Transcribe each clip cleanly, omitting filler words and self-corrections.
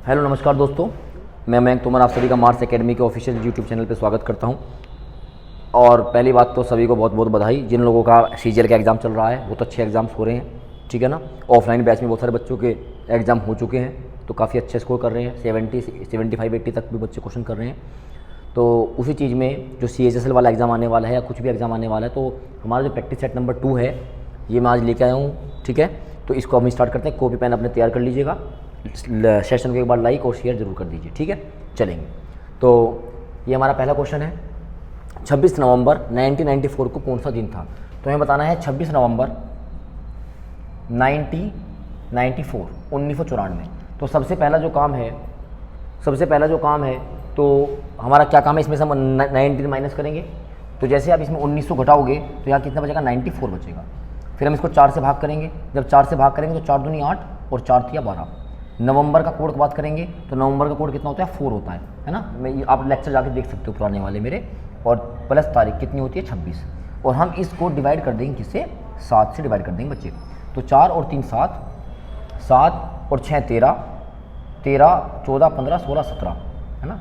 Hello नमस्कार दोस्तों, मैं मयंक तोमर आप सभी का मार्स एकेडमी के ऑफिशियल यूट्यूब चैनल पे स्वागत करता हूं। और पहली बात तो सभी को बहुत बहुत बधाई। जिन लोगों का सीजीएल का एग्ज़ाम चल रहा है वो तो अच्छे एग्जाम्स हो रहे हैं, ठीक है ना। ऑफलाइन बैच में बहुत सारे बच्चों के एग्ज़ाम हो चुके हैं तो काफ़ी अच्छे स्कोर कर रहे हैं, 75-80 तक भी बच्चे क्वेश्चन कर रहे हैं। तो उसी चीज़ में जो CHSL वाला एग्ज़ाम आने वाला है या कुछ भी एग्ज़ाम आने वाला है, तो हमारा जो प्रैक्टिस सेट नंबर 2 है ये मैं आज लेके आया हूँ, ठीक है। तो इसको हम स्टार्ट करते हैं। कॉपी पेन अपने तैयार कर लीजिएगा, सेशन के एक बार लाइक और शेयर जरूर कर दीजिए, ठीक है। चलेंगे, तो ये हमारा पहला क्वेश्चन है। 26 नवंबर 1994 को कौन सा दिन था? तो हमें बताना है 26 नवंबर 1994 तो सबसे पहला जो काम है तो हमारा क्या काम है, इसमें से हम 19 माइनस करेंगे। तो जैसे आप इसमें 1900 घटाओगे तो यहाँ कितना बचेगा? 94 बचेगा। फिर हम इसको 4 से भाग करेंगे। जब 4 से भाग करेंगे तो 4 दूनी 8 और 4 तिया 12। नवंबर का कोड की बात करेंगे तो नवंबर का कोड कितना होता है? 4 होता है ना। आप लेक्चर जाके देख सकते हो पुराने वाले मेरे। और प्लस तारीख कितनी होती है? 26। और हम इसको डिवाइड कर देंगे किससे? 7 से डिवाइड कर देंगे बच्चे। तो 4 और 3 7, 7 और 6 13, 13 14 15 16 17, है ना।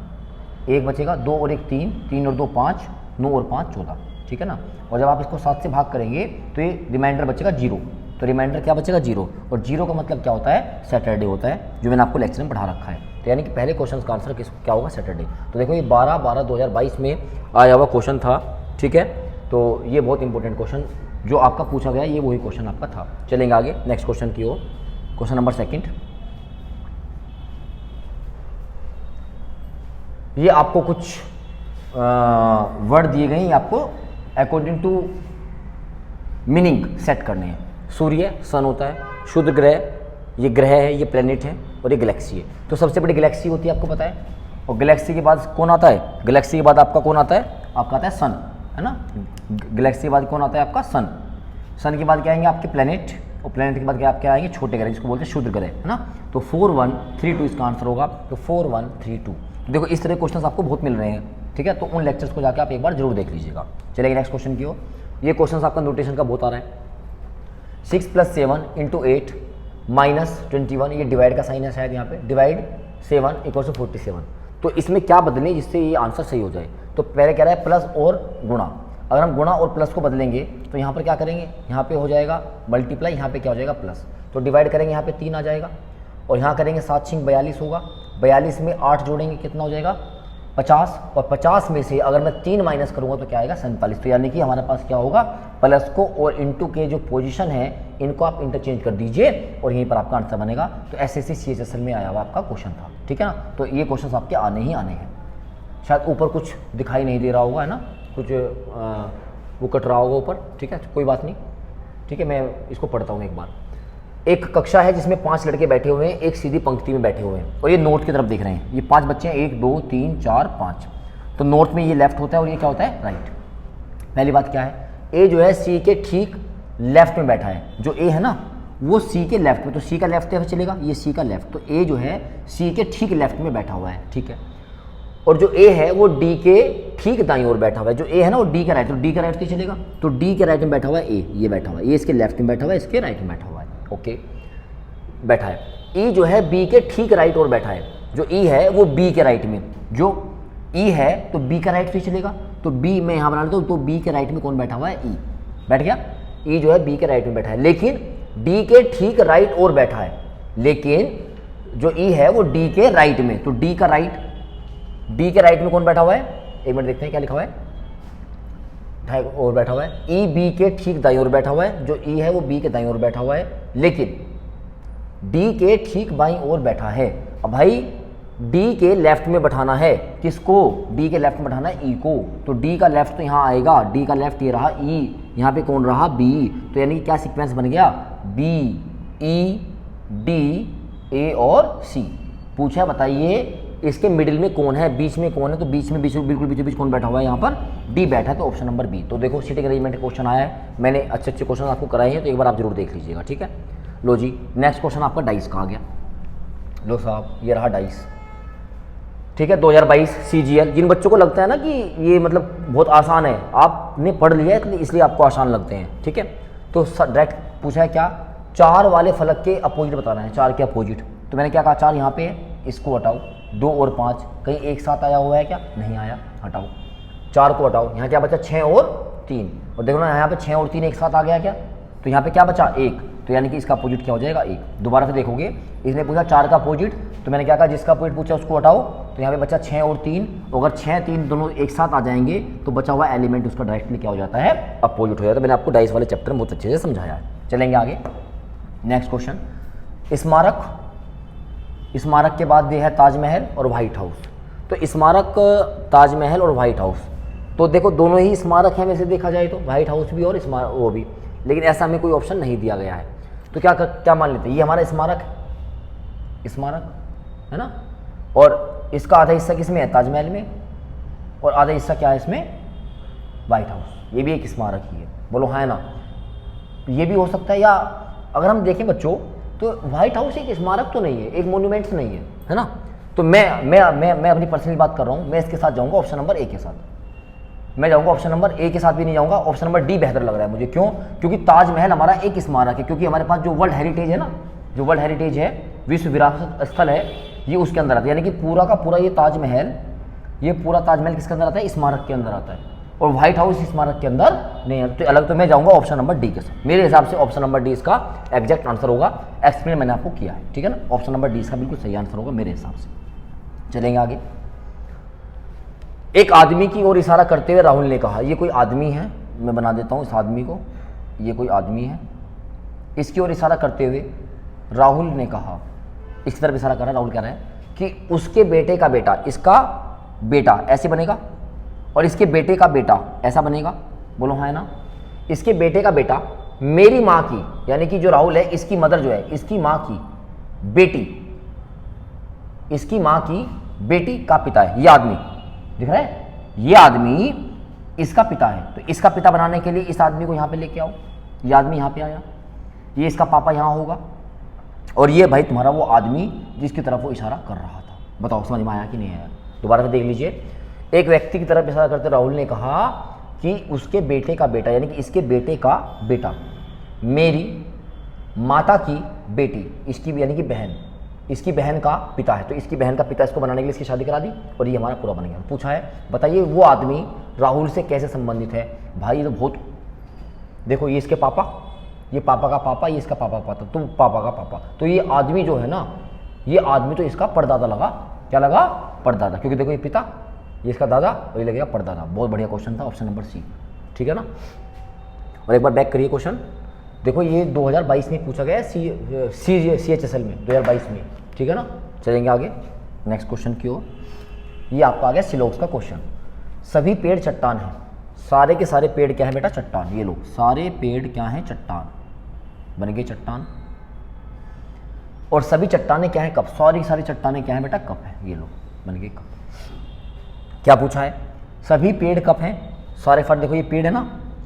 एक बचेगा, 2 और 1 3, 3 और 2 5, 9 और 5 14, ठीक है ना। और जब आप इसको 7 से भाग करेंगे तो ये रिमाइंडर बचेगा 0। तो रिमाइंडर क्या बचेगा? 0। और 0 का मतलब क्या होता है? सैटरडे होता है, जो मैंने आपको लेक्चर में पढ़ा रखा है। तो यानी कि पहले क्वेश्चन का आंसर क्या होगा? सैटरडे। तो देखो ये 12/12/2022 में आया हुआ क्वेश्चन था, ठीक है। तो ये बहुत इंपॉर्टेंट क्वेश्चन जो आपका पूछा गया, ये वही क्वेश्चन आपका था। चलेंगे आगे नेक्स्ट क्वेश्चन की ओर। Question number 2। ये आपको कुछ वर्ड दिए गए हैं, आपको अकॉर्डिंग टू मीनिंग सेट करने हैं। सूर्य सन होता है, शुद्ध ग्रह ये ग्रह है, ये प्लेनेट है, और ये गैलेक्सी है। तो सबसे बड़ी गैलेक्सी होती है, आपको पता है। और गैलेक्सी के बाद कौन आता है? गैलेक्सी के बाद आपका कौन आता है? आपका आता है सन, है ना। गैलेक्सी के बाद कौन आता है? आपका सन। सन के बाद क्या आएंगे? आपके प्लेनेट। और प्लेनेट के बाद क्या आपके आएंगे? छोटे ग्रह, जिसको बोलते हैं शुद्ध ग्रह, है ना। तो 4132 इसका आंसर होगा। तो 4132। देखो इस तरह क्वेश्चन आपको बहुत मिल रहे हैं, ठीक है। तो उन लेक्चर्स को जाकर आप एक बार जरूर देख लीजिएगा। चलिए नेक्स्ट क्वेश्चन की ओर। ये क्वेश्चन आपका नोटेशन का बहुत आ रहा है। 6 + 7 × 8 - 21, ये डिवाइड का साइन है शायद यहाँ पे। डिवाइड 7 = 47। तो इसमें क्या बदलें जिससे ये आंसर सही हो जाए? तो पहले कह रहा है प्लस और गुणा। अगर हम गुणा और प्लस को बदलेंगे तो यहाँ पर क्या करेंगे? यहाँ पे हो जाएगा मल्टीप्लाई, यहाँ पे क्या हो जाएगा? प्लस। तो डिवाइड करेंगे, यहाँ पे 3 आ जाएगा। और यहाँ करेंगे 7 × 6 = 42 होगा। 42 में 8 जोड़ेंगे, कितना हो जाएगा? 50। और 50 में से अगर मैं 3 माइनस करूँगा तो क्या आएगा? 47। तो यानी कि हमारे पास क्या होगा? प्लस को और इंटू के जो पोजीशन है इनको आप इंटरचेंज कर दीजिए और यहीं पर आपका आंसर बनेगा। तो SSC CHSL में आया हुआ आपका क्वेश्चन था, ठीक है ना। तो ये क्वेश्चन आपके आने ही आने हैं। शायद ऊपर कुछ दिखाई नहीं दे रहा होगा, है ना, कुछ वो कट रहा होगा ऊपर, ठीक है, कोई बात नहीं, ठीक है। मैं इसको पढ़ता हूँ एक बार। एक कक्षा है जिसमें 5 लड़के बैठे हुए हैं, एक सीधी पंक्ति में बैठे हुए हैं और ये नॉर्थ की तरफ देख रहे हैं। ये 5 बच्चे हैं, 1 2 3 4 5। तो नॉर्थ में ये लेफ्ट होता है और ये क्या होता है? राइट। पहली बात क्या है? ए जो है सी के ठीक लेफ्ट में बैठा है। जो ए है ना वो सी के लेफ्ट में, तो सी का लेफ्ट कैसे चलेगा? ये सी का लेफ्ट। तो ए जो है सी के ठीक लेफ्ट में बैठा हुआ है, ठीक है। और जो ए है वो डी के ठीक दाईं ओर बैठा हुआ है। जो ए है ना वो डी का राइट, तो डी का राइट कैसे चलेगा? तो डी के राइट में बैठा हुआ है ए, ये बैठा हुआ है। ये इसके लेफ्ट में बैठा हुआ है, इसके राइट में बैठा हुआ है, ओके, बैठा है। ई जो है बी के ठीक राइट और बैठा है। जो ई है वो बी के राइट में, जो ई है तो बी का राइट से चलेगा। तो बी मैं यहाँ बना लेता हूँ। तो बी के राइट में कौन बैठा हुआ है? ई बैठ गया। ई जो है बी के राइट में बैठा है, लेकिन डी के ठीक राइट और बैठा है। लेकिन जो ई है वो डी के राइट में, तो डी का राइट, डी के राइट में कौन बैठा हुआ है? एक मिनट देखते हैं क्या लिखा हुआ है। और बैठा हुआ है ई बी के ठीक दाईं ओर बैठा हुआ है। जो ई है वो बी के दाईं ओर बैठा हुआ है, लेकिन डी के ठीक बाईं ओर बैठा है। अब भाई डी के लेफ्ट में बैठाना है, किसको? डी के लेफ्ट में बैठाना है ई को। तो डी का लेफ्ट तो यहाँ आएगा, डी का लेफ्ट ये रहा ई, यहाँ पे कौन रहा? बी। तो यानी कि क्या सीक्वेंस बन गया? बी ई डी ए और सी। पूछा बताइए इसके मिडिल में कौन है, बीच में कौन है? तो बीच में बिल्कुल बीचों बीच कौन बैठा हुआ है? यहाँ पर डी बैठा है, तो ऑप्शन नंबर बी। तो देखो सीटिंग अरेंजमेंट क्वेश्चन आया है, मैंने अच्छे क्वेश्चन आपको कराए हैं, तो एक बार आप जरूर देख लीजिएगा, ठीक है। लो जी नेक्स्ट क्वेश्चन आपका डाइस का आ गया। लो साहब ये रहा डाइस, ठीक है। 2022 CGL। जिन बच्चों को लगता है ना कि ये मतलब बहुत आसान है, आपने पढ़ लिया है इसलिए आपको आसान लगते हैं, ठीक है। तो डायरेक्ट पूछा है क्या? 4 वाले फलक के अपोजिट बताना है, 4 के अपोजिट। तो मैंने क्या कहा? 4 यहाँ पे है इसको हटाओ, 2 और 5 कहीं एक साथ आया हुआ है क्या? नहीं आया, हटाओ। 4 को हटाओ, यहाँ क्या बचा? 6 और 3, और देखो ना यहाँ पे 6 और 3 एक साथ आ गया क्या? तो यहाँ पे क्या बचा? 1, तो यानी कि इसका अपोजिट क्या हो जाएगा? 1। दोबारा से देखोगे, इसने पूछा 4 का अपोजिट, तो मैंने क्या कहा? जिसका अपोजिट पूछा उसको हटाओ, तो यहाँ पे बचा 6 और 3, अगर 6 3 दोनों एक साथ आ जाएंगे तो बचा हुआ एलिमेंट उसका डायरेक्टली क्या हो जाता है? अपोजिट हो जाता है। मैंने आपको डाइस वाले चैप्टर में बहुत अच्छे से समझाया है। चलेंगे आगे, नेक्स्ट क्वेश्चन। स्मारक के बाद दिया है ताजमहल और व्हाइट हाउस। तो स्मारक, ताजमहल और व्हाइट हाउस, तो देखो दोनों ही स्मारक हैं वैसे देखा जाए तो, व्हाइट हाउस भी और स्मारक वो भी, लेकिन ऐसा हमें कोई ऑप्शन नहीं दिया गया है। तो क्या मान लेते हैं? ये हमारा स्मारक है ना, और इसका आधा हिस्सा किस में है? ताजमहल में, और आधा हिस्सा क्या है इसमें? White house. ये भी एक स्मारक ही है, बोलो हाँ है ना। ये भी हो सकता है, या अगर हम देखें बच्चों तो व्हाइट हाउस एक स्मारक तो नहीं है, एक मोन्यूमेंट्स नहीं है ना। तो मैं अपनी पर्सनल बात कर रहा हूँ, मैं इसके साथ जाऊँगा ऑप्शन नंबर ए के साथ। मैं जाऊँगा ऑप्शन नंबर ए के साथ भी नहीं जाऊँगा, ऑप्शन नंबर डी बेहतर लग रहा है मुझे। क्यों? क्योंकि ताजमहल हमारा एक स्मारक है, क्योंकि हमारे पास जो वर्ल्ड हेरिटेज है ना, जो वर्ल्ड हेरिटेज है, विश्व विरासत स्थल है, ये उसके अंदर आता है। यानी कि पूरा का पूरा ये पूरा ताजमहल किसके अंदर आता है? स्मारक के अंदर आता है। और व्हाइट हाउस स्मारक के अंदर नहीं है, तो अलग तो मैं जाऊंगा ऑप्शन नंबर डी के साथ। मेरे हिसाब से ऑप्शन नंबर डी इसका एग्जैक्ट आंसर होगा, एक्सप्लेन मैंने आपको किया है, ठीक है ना। ऑप्शन नंबर डी इसका बिल्कुल सही आंसर होगा मेरे हिसाब से। चलेंगे आगे। एक आदमी की ओर इशारा करते हुए राहुल ने कहा, ये कोई आदमी है, मैं बना देता हूँ इस आदमी को, ये कोई आदमी है, इसकी ओर इशारा करते हुए राहुल ने कहा, इसकी तरफ इशारा कर रहा है, राहुल कह रहा है कि उसके बेटे का बेटा, इसका बेटा ऐसे बनेगा, और इसके बेटे का बेटा ऐसा बनेगा, बोलो हाँ है ना। इसके बेटे का बेटा मेरी माँ की, यानी कि जो राहुल है इसकी मदर जो है, इसकी माँ की बेटी, इसकी माँ की बेटी का पिता है। ये आदमी दिख रहा है, ये आदमी इसका पिता है। तो इसका पिता बनाने के लिए इस आदमी को यहाँ पे लेके आओ, ये आदमी यहाँ पे आया, ये इसका पापा यहाँ होगा, और ये भाई तुम्हारा वो आदमी जिसकी तरफ वो इशारा कर रहा था। बताओ समझ में आया कि नहीं आया? दोबारा से देख लीजिए। एक व्यक्ति की तरफ इशारा करते राहुल ने कहा कि उसके बेटे का बेटा, यानी कि इसके बेटे का बेटा मेरी माता की बेटी, इसकी यानी कि बहन, इसकी बहन का पिता है। तो इसकी बहन का पिता इसको बनाने के लिए इसकी शादी करा दी, और ये हमारा पूरा बन गया। पूछा है, बताइए वो आदमी राहुल से कैसे संबंधित है? भाई ये तो बहुत, देखो ये इसके पापा, ये पापा का पापा, ये इसका पापा पापा, तुम पापा का पापा, तो ये आदमी जो है ना, ये आदमी तो इसका परदादा लगा। क्या लगा? परदादा, क्योंकि देखो ये पिता, ये इसका दादा, और ये लगेगा परदादा। बहुत बढ़िया क्वेश्चन था, ऑप्शन नंबर सी, ठीक है ना। और एक बार बैक करिए क्वेश्चन, देखो ये 2022 में पूछा गया है CHSL में 2022 में, ठीक है ना। चलेंगे आगे नेक्स्ट क्वेश्चन की ओर। ये आपका आ गया सिलोक्स का क्वेश्चन। सभी पेड़ चट्टान हैं, सारे के सारे पेड़ क्या है बेटा? चट्टान। ये लोग सारे पेड़ क्या हैं? चट्टान, बन गए चट्टान। और सभी चट्टानें क्या है? कप। सारी चट्टानें क्या है बेटा? कप है। ये लोग बन गए कप। क्या पूछा है? सभी पेड़ कप हैं, सारे फट, देखो ये पेड़ है ना,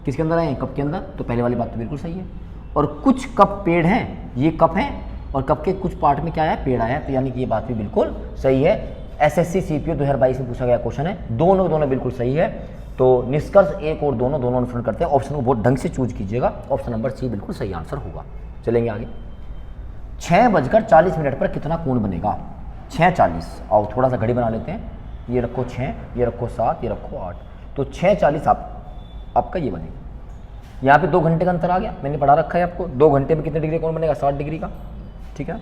किसके अंदर आए हैं? कप के अंदर। तो पहले वाली बात तो बिल्कुल सही है। और कुछ कप पेड़ हैं, ये कप हैं, और कप के कुछ पार्ट में क्या है? पेड़ आया है। तो यानी कि ये बात भी बिल्कुल सही है। SSC CPO 2022 में पूछा गया क्वेश्चन है, दोनों बिल्कुल सही है। तो निष्कर्ष एक और दोनों अनुसरण करते हैं। ऑप्शन को बहुत ढंग से चूज कीजिएगा, ऑप्शन नंबर सी बिल्कुल सही आंसर होगा। चलेंगे आगे। 6:40 पर कितना कोण बनेगा? 6:40। आओ थोड़ा सा घड़ी बना लेते हैं। ये रखो 6, ये रखो 7, ये रखो 8, तो 6:40 आपका ये बनेगा। यहाँ पे 2 घंटे का अंतर आ गया, मैंने पढ़ा रखा है आपको। 2 घंटे में कितने डिग्री कोण बनेगा? 60 डिग्री का, ठीक है।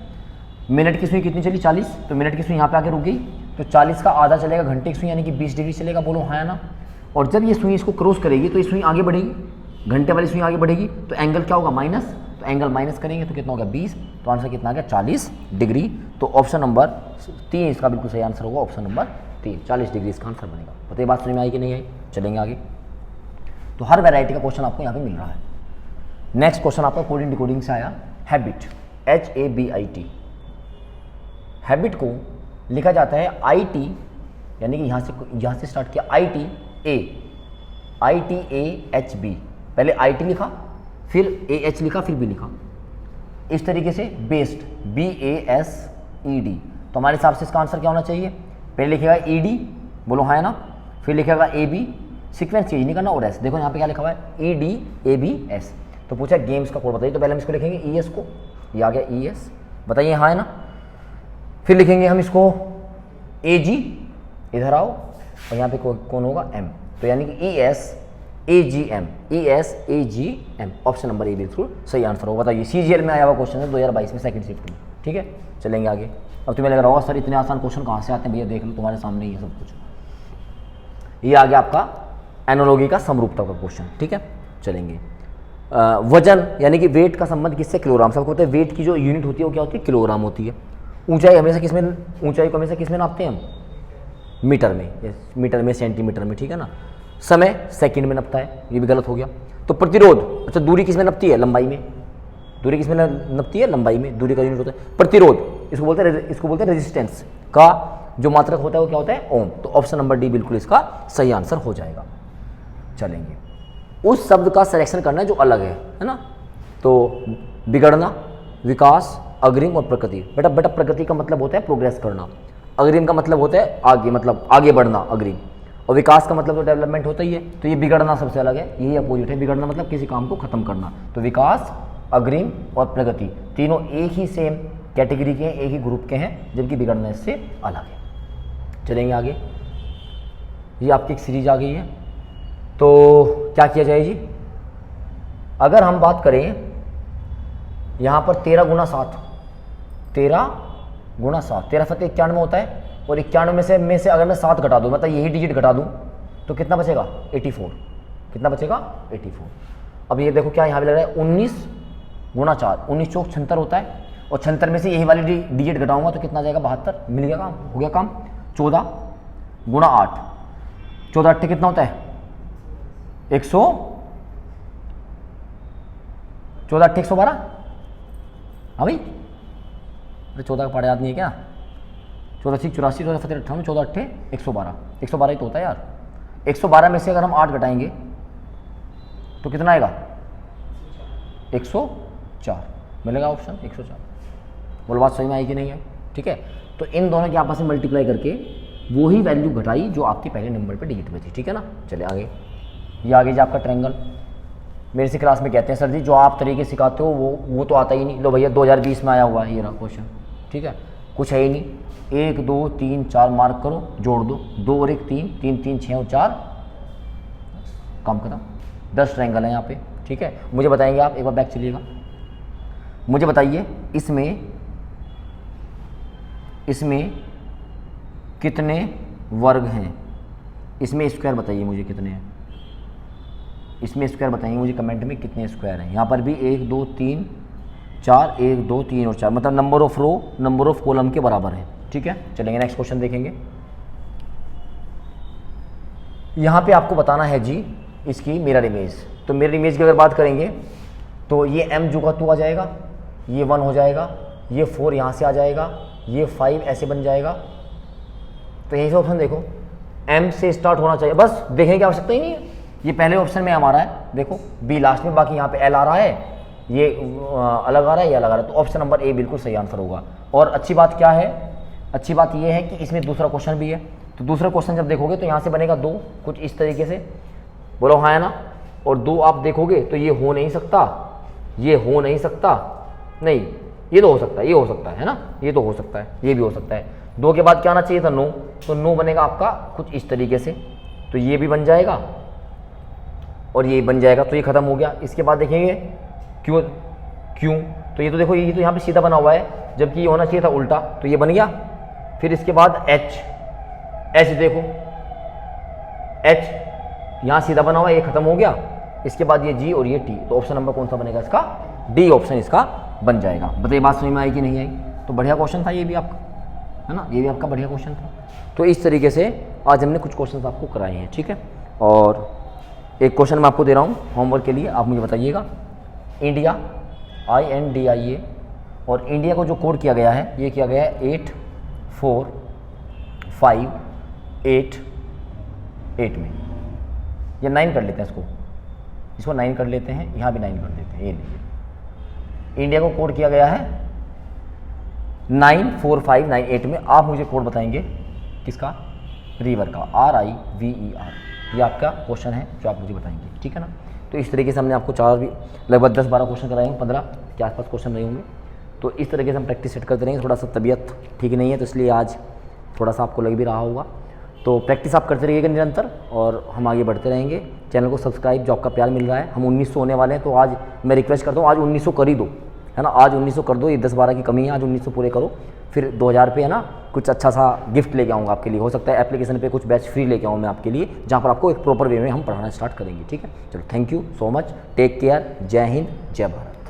मिनट की सुई कितनी चली? 40, तो मिनट की सुई यहाँ पे आके रुक गई, तो 40 का आधा चलेगा घंटे की सुई, यानी कि 20 डिग्री चलेगा। बोलो हाँ ना। और जब ये सुई इसको क्रॉस करेगी तो ये सुई आगे बढ़ेगी, घंटे वाली सुई आगे बढ़ेगी, तो एंगल क्या होगा? माइनस। तो एंगल माइनस करेंगे तो कितना होगा? 20। तो आंसर कितना आ गया? 40 डिग्री। तो ऑप्शन नंबर 3 इसका बिल्कुल सही आंसर होगा, ऑप्शन नंबर 3, 40 डिग्री इसका आंसर बनेगा। बताइए बात समझ में आई कि नहीं आई? चलेंगे आगे। तो हर वैरायटी का क्वेश्चन आपको यहाँ पे मिल रहा है। नेक्स्ट क्वेश्चन आपका कोडिंग डिकोडिंग से आया। Habit, HABIT। हैबिट को लिखा जाता है IT, यानी कि यहाँ से स्टार्ट किया ITAHB। पहले IT लिखा, फिर AH लिखा, फिर B लिखा, इस तरीके से बेस्ड, BASED। तो हमारे हिसाब से इसका आंसर क्या होना चाहिए? पहले लिखेगा ED, बोलो हाँ है ना, फिर लिखेगा AB, सीक्वेंस चेंज नहीं करना, और S। देखो यहाँ पे क्या लिखा हुआ है? EDABS। तो पूछा गेम्स का कोड बताइए, तो पहले हम इसको लिखेंगे ES को, ये आ गया ES, बताइए हाँ है ना। फिर लिखेंगे हम इसको ए जी, इधर आओ, और यहाँ पे कौन होगा एम, तो यानी कि E S A G M, E S A G M, option number A बिल्कुल सही आंसर होगा। बताइए CGL में आया हुआ क्वेश्चन है 2022 में सेकंड शिफ्ट में, ठीक है। चलेंगे आगे। अब तुम्हें लग रहा होगा सर इतने आसान क्वेश्चन कहाँ से आते हैं भैया, देख लो तुम्हारे सामने ही है सब कुछ। ये आ गया आपका एनालॉजी का समरूपता का क्वेश्चन, ठीक है। चलेंगे वजन यानी कि वेट का संबंध किससे, किलोग्राम। सबको होता है वेट की जो यूनिट होती है वो क्या होती है, किलोग्राम होती है। ऊंचाई हमेशा किस में, ऊंचाई को हमेशा किस में नापते हैं हम, मीटर में, मीटर में, सेंटीमीटर में, ठीक है ना। समय सेकंड में नपता है, ये भी गलत हो गया। तो प्रतिरोध, अच्छा दूरी किस में नपती है, लंबाई में। दूरी किस में नपती है, लंबाई में। दूरी का यूनिट होता है प्रतिरोध, इसको बोलते हैं रेजिस्टेंस का जो मात्रक होता है वो क्या होता है, ओम। तो ऑप्शन नंबर डी बिल्कुल इसका सही आंसर हो जाएगा। चलेंगे उस शब्द का सिलेक्शन करना है जो अलग है ना। तो बिगड़ना, विकास, अग्रिम और प्रगति। बेटा प्रगति का मतलब होता है प्रोग्रेस करना, अग्रिम का मतलब होता है आगे, मतलब आगे बढ़ना, अग्रिम। और विकास का मतलब तो डेवलपमेंट होता ही है। तो ये बिगड़ना सबसे अलग है, यही अपोजिट है। बिगड़ना मतलब किसी काम को खत्म करना। तो विकास, अग्रिम और प्रगति तीनों एक ही सेम कैटेगरी के हैं, एक ही ग्रुप के हैं, जबकि बिगड़ना इससे अलग है। चलेंगे आगे। ये आपकी एक सीरीज आ गई है, तो क्या किया जाए जी। अगर हम बात करें यहाँ पर 13 गुना 7, 13 गुना 7, 13 7 91 होता है। और 91 में से अगर मैं 7 घटा दूँ, मतलब यही डिजिट घटा दूँ, तो कितना बचेगा, 84। कितना बचेगा, 84। अब ये देखो क्या यहाँ पे लग रहा है, 19 गुना 4, 19 चौक 76 होता है। और 76 में से यही वाली डिजिट घटाऊंगा तो कितना जाएगा, 72। मिल गया काम, हो गया काम। 14 गुना 8, 14 8 कितना होता है, 100, 14 8 112। हाँ भाई, अरे 14 का पढ़ा याद नहीं है क्या। 14 6 84, 14 फतेह 58, 14 8 112, 112 ही तो होता है यार। 112 में से अगर हम 8 घटाएंगे तो कितना आएगा, 104 मिलेगा ऑप्शन 104। बोलो बात सही में आई कि नहीं है, ठीक है। तो इन दोनों के आपस में मल्टीप्लाई करके वो ही वैल्यू घटाई जो आपके पहले नंबर पे डिजिट में थी, ठीक है ना। चले आगे। ये आगे जो आपका ट्रायंगल, मेरे से क्लास में कहते हैं सर जी जो आप तरीके सिखाते हो वो तो आता ही नहीं। लो भैया 2020 में आया हुआ है ये रहा क्वेश्चन, ठीक है। कुछ है ही नहीं, 1 2 3 4 मार्क करो, जोड़ दो, 2 और 1 3, 3 3 6 और 4, काम खत्म। 10 ट्रायंगल है यहाँ पे, ठीक है। मुझे बताएंगे आप, एक बार बैक चलिएगा, मुझे बताइए इसमें कितने वर्ग हैं। इसमें स्क्वायर बताइए मुझे कितने हैं, इसमें स्क्वायर बताइए मुझे कमेंट में कितने स्क्वायर हैं। यहाँ पर भी 1 2 3 4, 1 2 3 और 4, मतलब number of row number of column के बराबर है, ठीक है। चलेंगे नेक्स्ट क्वेश्चन देखेंगे। यहाँ पे आपको बताना है जी इसकी मिरर इमेज। तो मिरर इमेज की अगर बात करेंगे तो ये m जो का 2 आ जाएगा, ये 1 हो जाएगा, ये 4 यहाँ से आ जाएगा, ये 5 ऐसे बन जाएगा। तो यही से ऑप्शन देखो, m से स्टार्ट होना चाहिए, बस देखने की आवश्यकता ही नहीं है। ये पहले ऑप्शन में हमारा है, देखो b लास्ट में, बाकी यहाँ पे l आ रहा है, ये अलग आ रहा है, ये अलग आ रहा है। तो ऑप्शन नंबर ए बिल्कुल सही आंसर होगा। और अच्छी बात क्या है, अच्छी बात ये है कि इसमें दूसरा क्वेश्चन भी है। तो दूसरा क्वेश्चन जब देखोगे तो यहाँ से बनेगा 2 कुछ इस तरीके से, बोलो हाँ है ना। और 2 आप देखोगे तो ये हो नहीं सकता, ये हो नहीं सकता, नहीं ये तो हो सकता है, ये हो सकता है ना, ये तो हो सकता है, ये भी हो सकता है। 2 के बाद क्या आना चाहिए था, 9। तो 9 बनेगा आपका कुछ इस तरीके से, तो ये भी बन जाएगा और ये बन जाएगा, तो ये खत्म हो गया। इसके बाद देखेंगे क्यों, तो ये तो देखो ये तो यहाँ पे सीधा बना हुआ है, जबकि ये होना चाहिए था उल्टा, तो ये बन गया। फिर इसके बाद एच देखो, एच यहाँ सीधा बना हुआ है, ये खत्म हो गया। इसके बाद ये जी और ये टी, तो ऑप्शन नंबर कौन सा बनेगा इसका, डी ऑप्शन इसका बन जाएगा। बताइए बात समझ में आई कि नहीं आई। तो बढ़िया क्वेश्चन था ये भी आपका, है ना, ये भी आपका बढ़िया क्वेश्चन था। तो इस तरीके से आज हमने कुछ क्वेश्चन आपको कराए हैं, ठीक है। और एक क्वेश्चन मैं आपको दे रहा हूँ होमवर्क के लिए, आप मुझे बताइएगा। इंडिया INDIA, और इंडिया को जो कोड किया गया है ये किया गया है 8 4 5 8 8 में। ये 9 कर लेते हैं, इसको 9 कर लेते हैं, यहाँ भी 9 कर देते हैं। ये लीजिए, इंडिया को कोड किया गया है 9 4 5 9 8 में। आप मुझे कोड बताएंगे किसका, रिवर का, RIVER। ये आपका क्वेश्चन है जो आप मुझे बताएंगे, ठीक है ना। तो इस तरीके से हमने आपको लगभग 10-12 क्वेश्चन कराए होंगे, 15 के आसपास क्वेश्चन रहे होंगे। तो इस तरीके से हम प्रैक्टिस सेट करते रहेंगे। थोड़ा सा तबीयत ठीक नहीं है तो इसलिए आज थोड़ा सा आपको लग भी रहा होगा। तो प्रैक्टिस आप करते रहिएगा निरंतर और हम आगे बढ़ते रहेंगे। चैनल को सब्सक्राइब, जो आपका प्यार मिल रहा है। हम 1900 होने वाले हैं तो आज मैं रिक्वेस्ट करता हूँ आज 1900 कर ही दो, है ना। आज 1900 कर दो, ये 10-12 की कमी है, आज 1900 पूरे करो। फिर 2000 पे है ना कुछ अच्छा सा गिफ्ट लेके आऊँगा आपके लिए। हो सकता है एप्लीकेशन पे कुछ बैच फ्री लेके आऊँ मैं आपके लिए, जहाँ पर आपको एक प्रॉपर वे में हम पढ़ाना स्टार्ट करेंगे। ठीक है, चलो thank you so much, take care, जय हिंद, जय भारत।